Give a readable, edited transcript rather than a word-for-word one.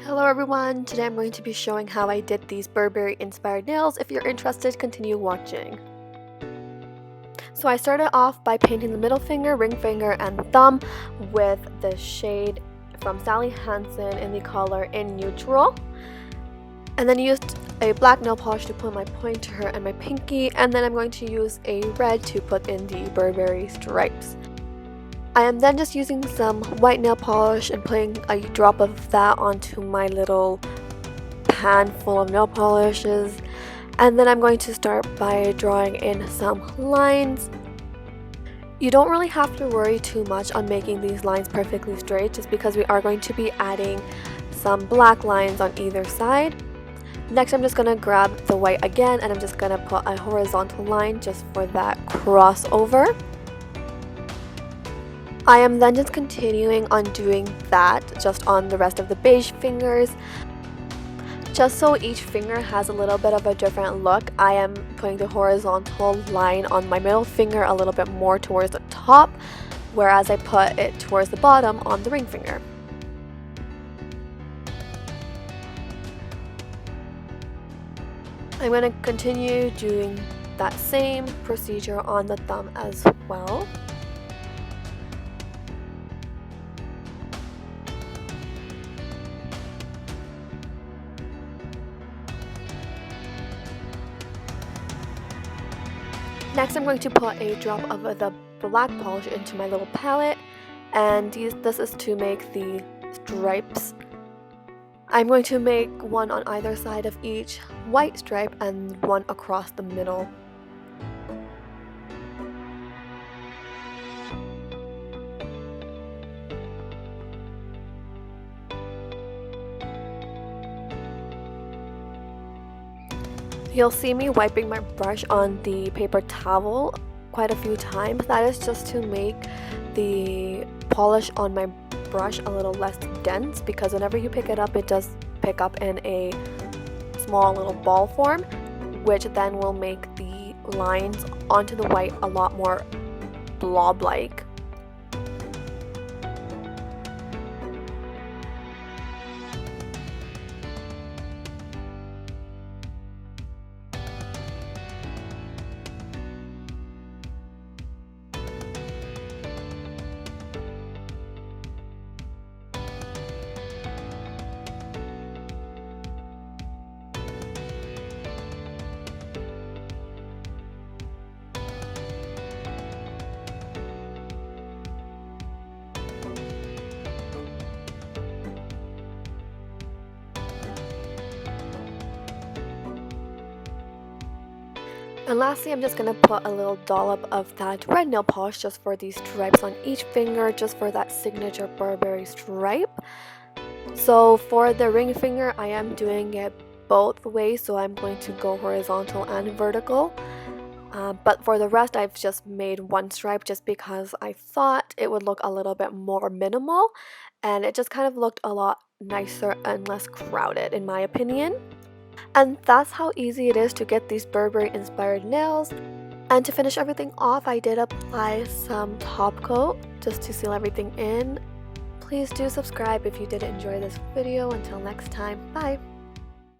Hello everyone, today I'm going to be showing how I did these Burberry inspired nails. If you're interested, continue watching. So I started off by painting the middle finger, ring finger, and thumb with the shade from Sally Hansen in the color in neutral. And then used a black nail polish to put my pointer and my pinky, and then I'm going to use a red to put in the Burberry stripes. I am then just using some white nail polish and putting a drop of that onto my little pan full of nail polishes, and then I'm going to start by drawing in some lines. You don't really have to worry too much on making these lines perfectly straight, just because we are going to be adding some black lines on either side. Next, I'm just going to grab the white again, and I'm just going to put a horizontal line just for that crossover. I am then just continuing on doing that just on the rest of the beige fingers. Just so each finger has a little bit of a different look, I am putting the horizontal line on my middle finger a little bit more towards the top, whereas I put it towards the bottom on the ring finger. I'm going to continue doing that same procedure on the thumb as well. Next, I'm going to put a drop of the black polish into my little palette, and this is to make the stripes. I'm going to make one on either side of each white stripe and one across the middle. You'll see me wiping my brush on the paper towel quite a few times. That is just to make the polish on my brush a little less dense, because whenever you pick it up, it does pick up in a small little ball form, which then will make the lines onto the white a lot more blob-like. And lastly, I'm just going to put a little dollop of that red nail polish just for these stripes on each finger, just for that signature Burberry stripe. So for the ring finger, I am doing it both ways, so I'm going to go horizontal and vertical. But for the rest, I've just made one stripe just because I thought it would look a little bit more minimal, and it just kind of looked a lot nicer and less crowded in my opinion. And that's how easy it is to get these Burberry inspired nails. And to finish everything off, I did apply some top coat just to seal everything in. Please do subscribe if you did enjoy this video. Until next time, bye!